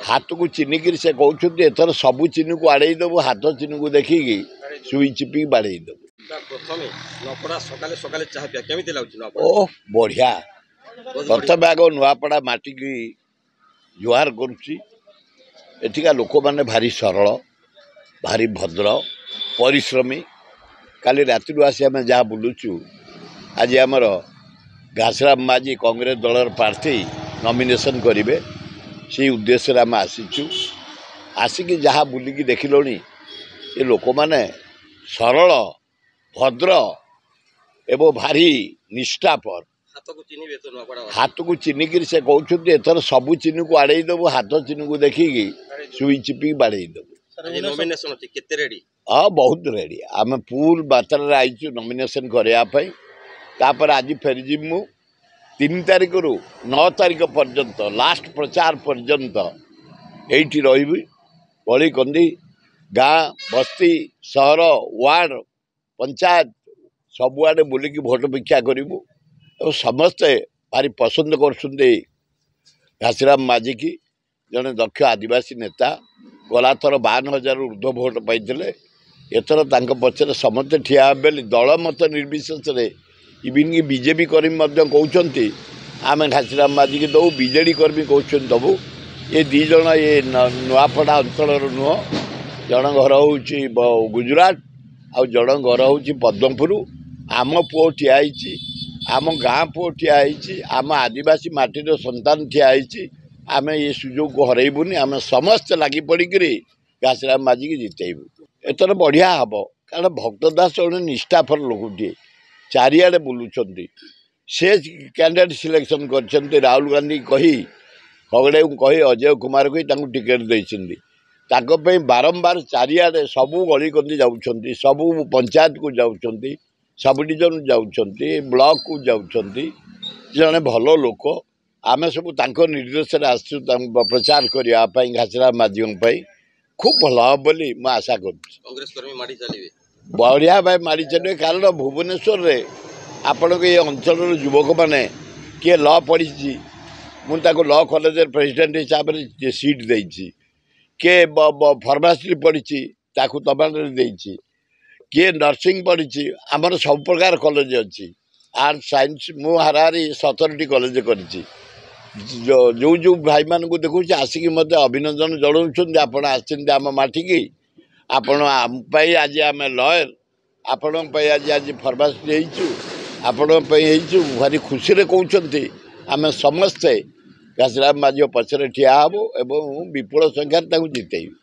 हाथ को चिनिक से कहते एथर सबू चिनी को आड़े देवु हाथ चिनी को देखिकी सुई चिपी बाड़े देवु ओह बढ़िया प्रथम आग नुआपड़ा माटी की जुहार करुच्ची लोक मैंने भारी सरल भारी भद्र परिश्रमी काली राति आसी आम जहाँ बुलुचु आज आमर घासराम माझी कांग्रेस दलर प्रार्थी नॉमिनेशन करेंगे से उद्देश्य आम आसीचु आसिकी जहाँ बुलिकी देखिल ये लोक मैंने सरल भद्र एवं भारी निष्ठापर हाथ को चिनिक से कहते एथर सबू चिनी को आड़े देवु हाथ चिनी को देखिकी सुई चिपी बाड़े देवु हाँ बहुत रेडी आम फुल मात्रा आईचु नॉमिनेशन करने तापर आज फेरी जीमु 3 तारिख रु 9 तारिख पर्यंत लास्ट प्रचार पर्यंत एठी रही गली कंदी गाँ बस्ती सहर वार्ड पंचायत सबुआड़े बुलिकी भोट भिक्षा करूँ और समस्ते भारी पसंद कर घासीराम माझी की जड़े दक्ष आदिवासी नेता गला थर 52,000 ऊर्ध्व भोट पाई एथर पचर समस्ते ठिया बेले दल मत निर्विशेष इवन कि बीजेपी कर्मी कहते आम घासीराम माझी की दबू बीजेडी कर्मी कहते दबू ये दी जन ये नुआपड़ा अंचल नुह जन घर हूँ गुजरात आउ जन घर हूँ पद्मपुर आम पुओ ठियाई आम गाँ पुओ ठियाई आम आदिवासी माटीर संतान ठियाई आम ये सुजोग को हरइबुनि आम समस्त लगी पड़ी घासीराम माझी की जितेबू एथर बढ़िया हम कारण भक्त दास जड़े निष्ठापर लोकटे चारिआडे बुलूं से कैंडिडेट सिलेक्शन कर राहुल गांधी कही खगड़े कही अजय कुमार कही टिकेट देते बारंबार चारिआडे सबू गली कंदी जाऊँच सबू पंचायत को जाऊँच सब डिजन जाऊँच ब्लॉक को जाऊँच जड़े भल लोक आम सब निर्देश आसु प्रचार करने घासीराम माझी खूब भल हम बोली मैं आशा कर बढ़िया भाई माड़ी चलिए कारण भुवनेश्वर रे आपण के अंचल युवक मैंने किए लॉ पढ़ी मुझे लॉ कॉलेज प्रेसिडेंट हिसाब से सीट देती किए फार्मासी पढ़ी तबादले किए नर्सिंग पढ़ी आमर सब प्रकार कॉलेज अच्छी आर्ट साइंस मु हाराहारी 17टी कॉलेज करी जो जो भाई मान को देखुच आसिक मत अभिनंदन जनाऊँ आपण आम माटी की आपण आज आम लयर आपण आज फार्मासी आपण भारी खुशी कहते आम समस्ते घासीराम माझी पछरे ठिया हबो एवं विपुल संख्यार जितेबू।